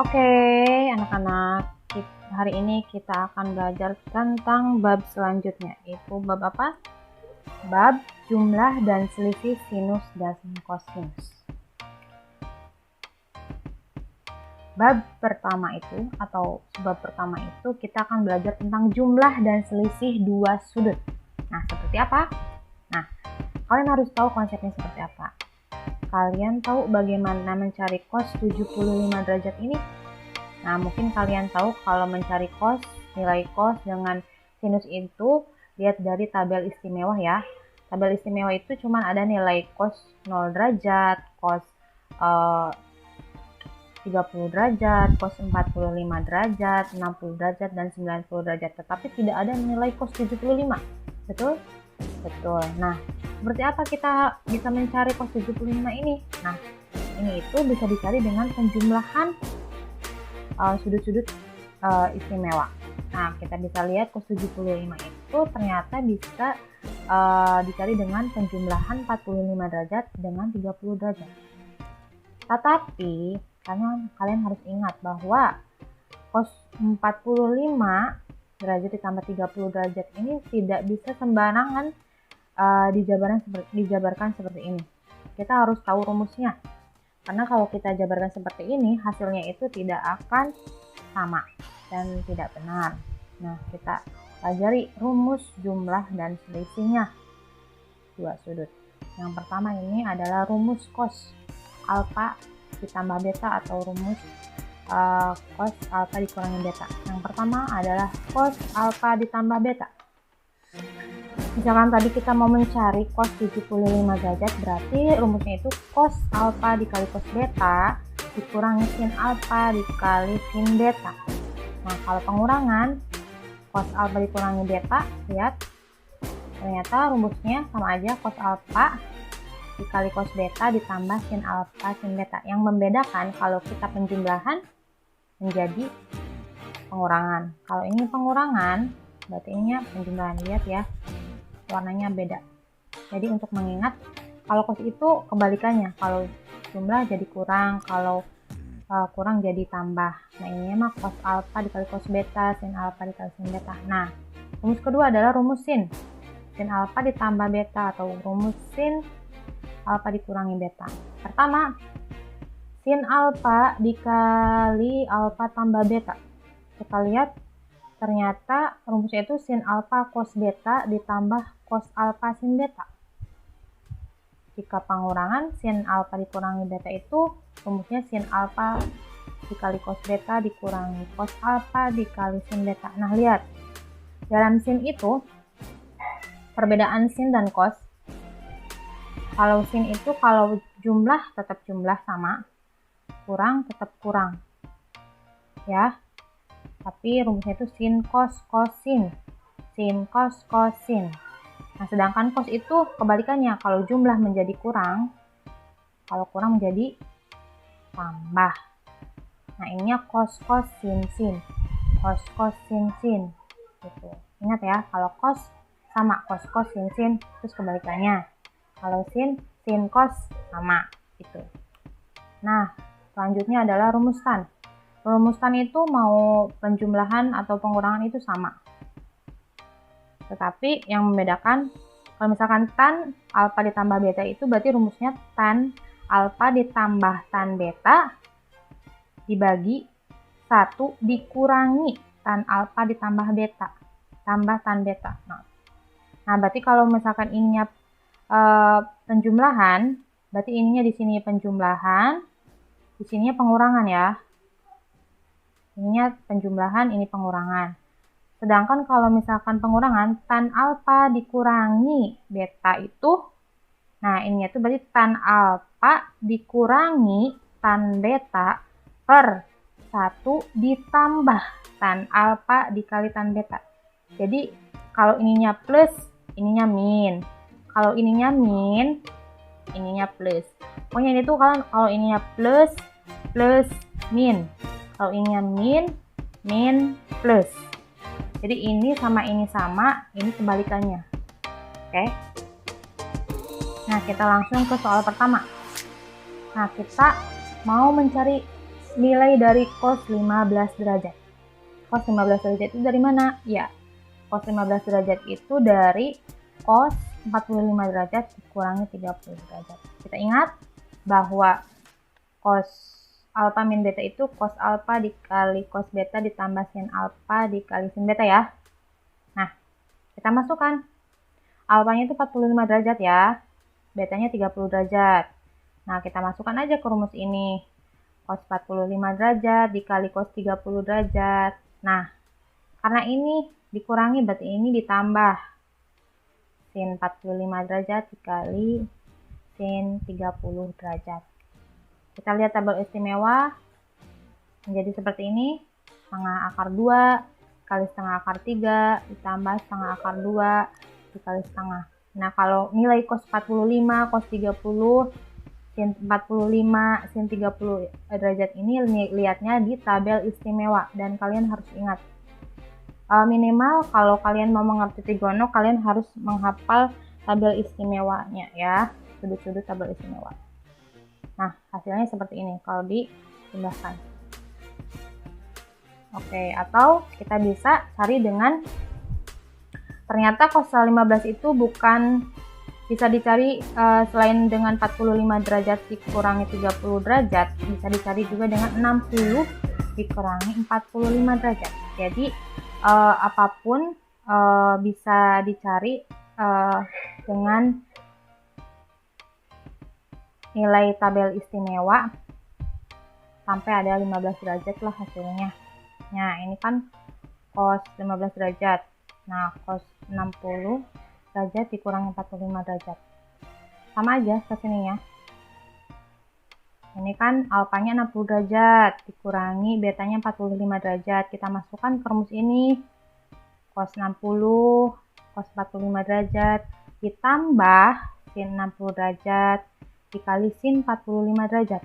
Oke, anak-anak, hari ini kita akan belajar tentang bab selanjutnya, yaitu bab apa? Bab jumlah dan selisih sinus dan kosinus. Bab pertama itu, kita akan belajar tentang jumlah dan selisih dua sudut. Nah, seperti apa? Nah, kalian harus tahu konsepnya seperti apa. Kalian tahu bagaimana mencari cos 75 derajat ini? Nah, mungkin kalian tahu kalau mencari cos, nilai cos dengan sinus itu lihat dari tabel istimewa ya. Tabel istimewa itu cuma ada nilai cos 0 derajat, cos 30 derajat, cos 45 derajat, 60 derajat, dan 90 derajat. Tetapi tidak ada nilai cos 75. Betul? Betul. Nah, seperti apa kita bisa mencari cos 75 ini? Nah, ini itu bisa dicari dengan penjumlahan sudut-sudut istimewa. Nah, kita bisa lihat cos 75 itu ternyata bisa dicari dengan penjumlahan 45 derajat dengan 30 derajat. Tetapi kalian harus ingat bahwa cos 45 derajat ditambah 30 derajat ini tidak bisa sembarangan dijabarkan seperti ini. Kita harus tahu rumusnya. Karena kalau kita jabarkan seperti ini, hasilnya itu tidak akan sama dan tidak benar. Nah, kita pelajari rumus jumlah dan selisihnya dua sudut. Yang pertama ini adalah rumus cos alfa ditambah beta atau rumus cos alfa dikurangi beta. Yang pertama adalah cos alfa ditambah beta. Misalkan tadi kita mau mencari cos 75 derajat, berarti rumusnya itu cos alfa dikali cos beta dikurangi sin alfa dikali sin beta. Nah, kalau pengurangan cos alfa dikurangi beta, lihat ternyata rumusnya sama aja, cos alfa dikali cos beta ditambah sin alfa sin beta. Yang membedakan kalau kita penjumlahan menjadi pengurangan. Kalau ini pengurangan, berarti ininya penjumlahan. Lihat ya, warnanya beda. Jadi untuk mengingat, kalau cos itu kebalikannya, kalau jumlah jadi kurang, kalau kurang jadi tambah. Nah, ini mah cos alfa dikali cos beta, sin alfa dikali sin beta. Nah, rumus kedua adalah rumus sin alfa ditambah beta atau rumus sin alfa dikurangi beta. Pertama, sin alfa dikali alfa tambah beta. Kita lihat ternyata rumusnya itu sin alfa cos beta ditambah cos alfa sin beta. Jika pengurangan, sin alfa dikurangi beta itu rumusnya sin alfa dikali cos beta dikurangi cos alfa dikali sin beta. Nah, lihat dalam sin itu perbedaan sin dan cos. Kalau sin itu kalau jumlah tetap jumlah sama, kurang tetap kurang ya. Tapi rumusnya itu sin cos cosin, sin cos cosin. Nah, sedangkan cos itu kebalikannya, kalau jumlah menjadi kurang, kalau kurang menjadi tambah. Nah, ininya cos cos sin sin, cos cos sin sin gitu. Ingat ya, kalau cos sama cos cos sin sin, terus kebalikannya. Kalau sin sin cos sama gitu. Nah, selanjutnya adalah rumus tan. Rumus tan itu mau penjumlahan atau pengurangan itu sama. Tetapi yang membedakan, kalau misalkan tan alfa ditambah beta itu berarti rumusnya tan alfa ditambah tan beta dibagi 1 dikurangi tan alfa ditambah beta tambah tan beta. Nah, berarti kalau misalkan ininya penjumlahan, berarti ininya di sini penjumlahan, di sininya pengurangan ya. Ininya penjumlahan, ini pengurangan. Sedangkan kalau misalkan pengurangan, tan alfa dikurangi beta itu, nah ininya itu berarti tan alfa dikurangi tan beta per 1 ditambah tan alfa dikali tan beta. Jadi kalau ininya plus, ininya min. Kalau ininya min, ininya plus. Pokoknya ini tuh kalau ininya plus, plus, min. Kalau ininya min, min, plus. Jadi ini sama, ini kebalikannya. Oke. Nah, kita langsung ke soal pertama. Nah, kita mau mencari nilai dari cos 15 derajat. Cos 15 derajat itu dari mana? Ya, cos 15 derajat itu dari cos 45 derajat dikurangi 30 derajat. Kita ingat bahwa cos alfa min beta itu cos alfa dikali cos beta ditambah sin alfa dikali sin beta ya. Nah, kita masukkan. Alfanya itu 45 derajat ya, betanya 30 derajat. Nah, kita masukkan aja ke rumus ini. Cos 45 derajat dikali cos 30 derajat. Nah, karena ini dikurangi berarti ini ditambah. Sin 45 derajat dikali sin 30 derajat. Kita lihat tabel istimewa. Menjadi seperti ini. Setengah akar 2 dikali setengah akar 3 ditambah setengah akar 2 dikali setengah. Nah, kalau nilai cos 45, cos 30, sin 45, sin 30 derajat ini lihatnya di tabel istimewa. Dan kalian harus ingat, minimal kalau kalian mau mengerti trigono, kalian harus menghafal tabel istimewanya ya, sudut-sudut tabel istimewa. Nah, hasilnya seperti ini kalau dipindahkan. Oke, atau kita bisa cari dengan ternyata cos 15 itu bukan bisa dicari selain dengan 45 derajat dikurangi 30 derajat, bisa dicari juga dengan 60 dikurangi 45 derajat. Jadi apapun bisa dicari dengan nilai tabel istimewa sampai ada 15 derajat lah hasilnya. Nah, ini kan cos 15 derajat. Nah, cos 60 derajat dikurangi 45 derajat. Sama aja ke sini ya. Ini kan alfanya 60 derajat dikurangi betanya 45 derajat. Kita masukkan ke rumus ini. Cos 60, cos 45 derajat ditambah sin 60 derajat dikali sin 45 derajat.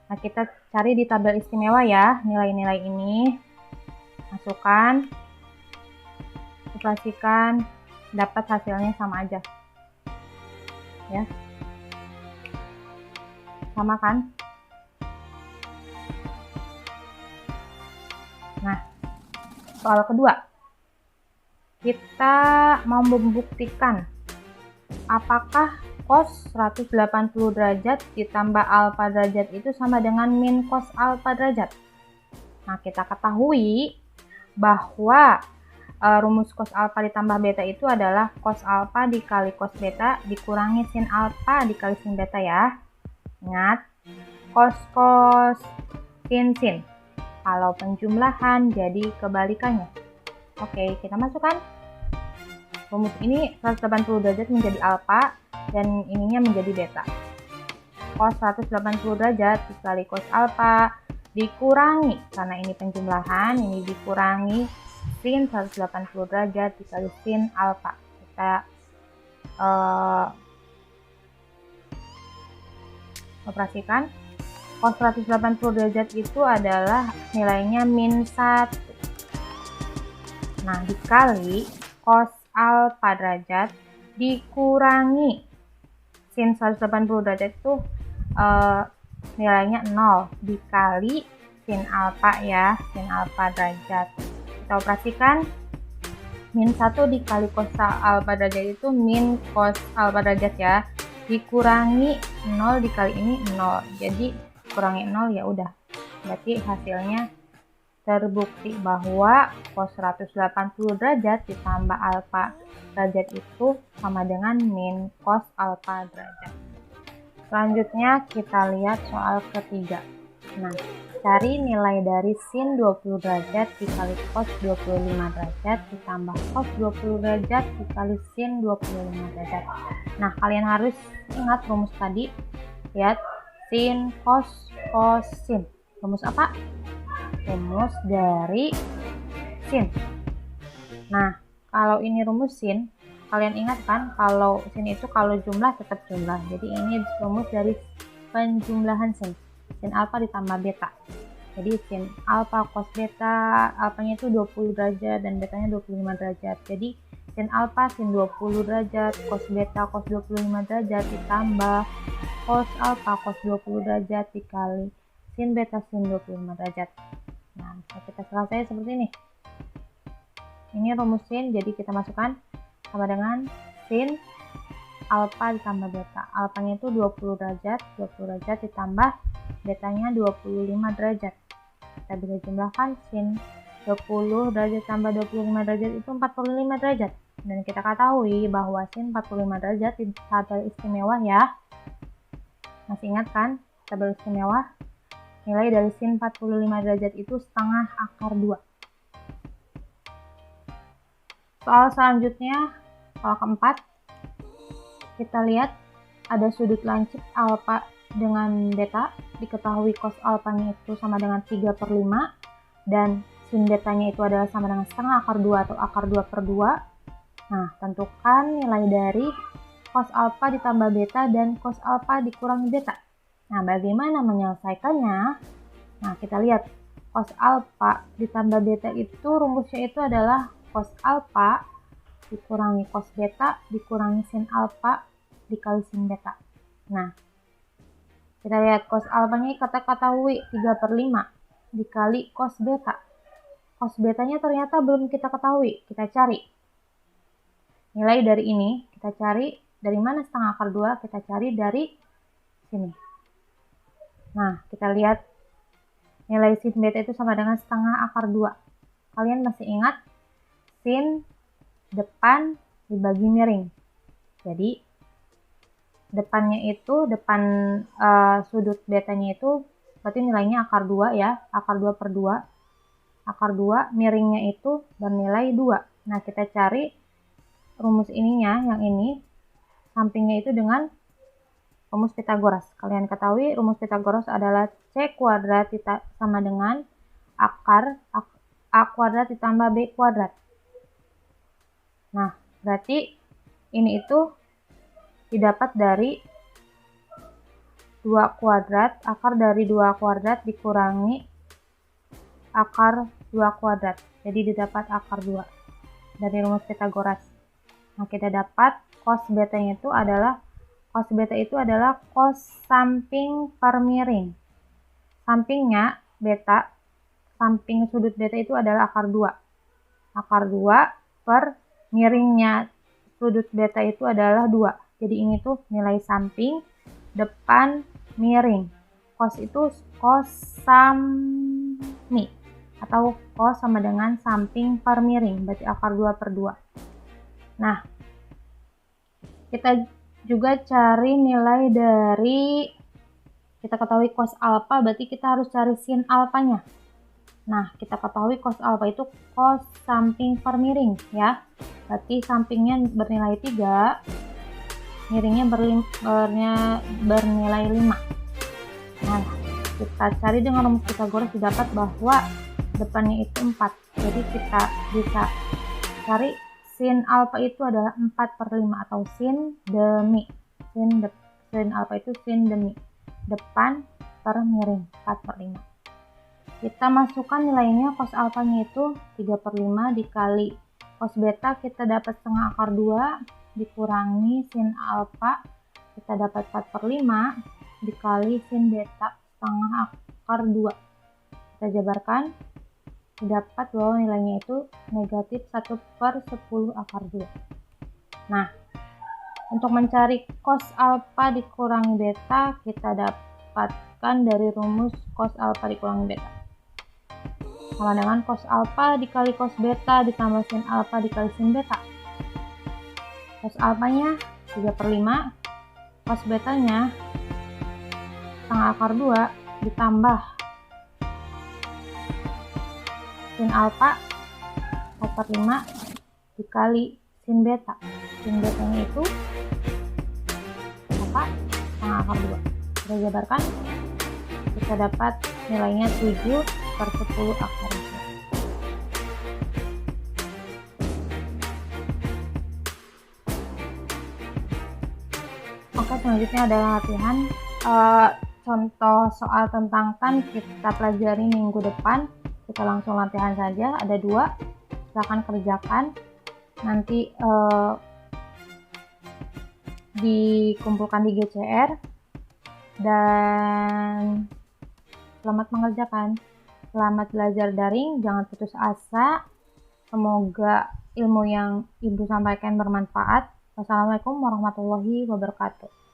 Nah, kita cari di tabel istimewa ya, nilai-nilai ini. Masukkan, operasikan, dapat hasilnya sama aja. Ya. Sama kan? Nah, soal kedua. Kita mau membuktikan apakah cos 180 derajat ditambah alfa derajat itu sama dengan min cos alfa derajat. Nah, kita ketahui bahwa rumus cos alfa ditambah beta itu adalah cos alfa dikali cos beta dikurangi sin alfa dikali sin beta ya. Ingat, cos sin. Kalau penjumlahan jadi kebalikannya. Oke, kita masukkan. Rumus ini 180 derajat menjadi alfa dan ininya menjadi beta. Cos 180 derajat dikali cos alfa dikurangi, karena ini penjumlahan, ini dikurangi sin 180 derajat dikali sin alfa. Kita operasikan. Cos 180 derajat itu adalah nilainya min 1. Nah, dikali cos alfa derajat dikurangi sin 180 derajat itu nilainya 0 dikali sin alfa ya, sin alfa derajat. Kita operasikan. Min 1 dikali cos alfa derajat itu min cos alfa derajat ya, dikurangi 0 dikali ini 0, jadi kurangi 0 ya udah. Berarti hasilnya terbukti bahwa cos 180 derajat ditambah alfa derajat itu sama dengan min cos alfa derajat. Selanjutnya kita lihat soal ketiga. Nah, cari nilai dari sin 20 derajat dikali cos 25 derajat ditambah cos 20 derajat dikali sin 25 derajat. Nah, kalian harus ingat rumus tadi. Lihat, sin, cos, sin. Rumus apa? Rumus dari sin. Nah, kalau ini rumus sin, kalian ingat kan kalau sin itu kalau jumlah tetap jumlah. Jadi ini rumus dari penjumlahan sin. Sin alfa ditambah beta. Jadi sin alfa cos beta, alfanya itu 20 derajat dan betanya 25 derajat. Jadi sin alfa sin 20 derajat, cos beta cos 25 derajat ditambah cos alfa cos 20 derajat dikali sin beta sin 25 derajat. Nah, bisa kita selesai seperti ini. Ini rumus sin, jadi kita masukkan sama dengan sin alfa ditambah beta. Alfanya itu 20 derajat ditambah betanya 25 derajat. Kita bisa jumlahkan sin 20 derajat tambah 25 derajat itu 45 derajat. Dan kita ketahui bahwa sin 45 derajat di tabel istimewa ya. Masih ingat kan tabel istimewa? Nilai dari sin 45 derajat itu setengah akar 2. Soal selanjutnya, soal keempat, kita lihat ada sudut lancip alfa dengan beta. Diketahui cos alfanya itu sama dengan 3/5 dan sin betanya itu adalah sama dengan setengah akar 2 atau akar 2/2. Nah, tentukan nilai dari cos alfa ditambah beta dan cos alfa dikurangi beta. Nah, bagaimana menyelesaikannya? Nah, kita lihat cos alfa ditambah beta itu rumusnya itu adalah cos alfa dikurangi cos beta dikurangi sin alfa dikali sin beta. Nah, kita lihat cos alfanya kita ketahui 3/5 dikali cos beta. Cos betanya ternyata belum kita ketahui. Kita cari nilai dari ini, kita cari dari mana setengah akar 2, kita cari dari sini. Nah, kita lihat nilai sin beta itu sama dengan setengah akar 2. Kalian masih ingat sin depan dibagi miring. Jadi depannya itu, depan sudut betanya itu berarti nilainya akar 2 ya, akar 2/2. Akar 2 miringnya itu bernilai 2. Nah, kita cari rumus ininya, yang ini sampingnya itu dengan rumus Pitagoras. Kalian ketahui rumus Pitagoras adalah C kuadrat sama dengan akar A kuadrat ditambah B kuadrat. Nah, berarti ini itu didapat dari 2 kuadrat, akar dari 2 kuadrat dikurangi akar 2 kuadrat. Jadi didapat akar 2 dari rumus Pitagoras. Nah, kita dapat cos betanya itu adalah cos samping per miring. Sampingnya beta, samping sudut beta itu adalah akar 2. Akar 2 per miringnya sudut beta itu adalah 2. Jadi ini tuh nilai samping depan miring. Cos itu cos sami atau cos sama dengan samping per miring, berarti akar 2/2. Nah, kita juga cari nilai dari, kita ketahui cos alfa, berarti kita harus cari sin alfanya. Nah, kita ketahui cos alfa itu cos samping per miring ya. Berarti sampingnya bernilai 3, miringnya bernilai 5. Nah, kita cari dengan rumus Pitagoras didapat bahwa depannya itu 4. Jadi kita bisa cari sin alfa itu adalah 4/5 atau sin demi. Sin alfa itu sin demi. Depan per miring 4/5. Kita masukkan nilainya, cos alfanya itu 3/5 dikali cos beta kita dapat setengah akar 2 dikurangi sin alfa kita dapat 4/5 dikali sin beta setengah akar 2. Kita jabarkan, didapat bahwa nilainya itu negatif 1/10 akar 2. Nah, untuk mencari cos alfa dikurangi beta, kita dapatkan dari rumus cos alfa dikurangi beta sama dengan cos alfa dikali cos beta ditambah sin alfa dikali sin beta. Cos alfanya 3/5, cos betanya setengah akar 2 ditambah sin alfa 4/5 dikali sin beta. Sin betanya itu apa? Setengah akar 2. Kita jabarkan, kita dapat nilainya 7/10 akar 2. Oke, selanjutnya adalah latihan contoh soal tentang kan kita pelajari minggu depan. Kita langsung latihan saja, ada 2, silahkan kerjakan, nanti dikumpulkan di GCR dan Selamat mengerjakan. Selamat belajar daring, jangan putus asa. Semoga ilmu yang Ibu sampaikan bermanfaat. Wassalamualaikum warahmatullahi wabarakatuh.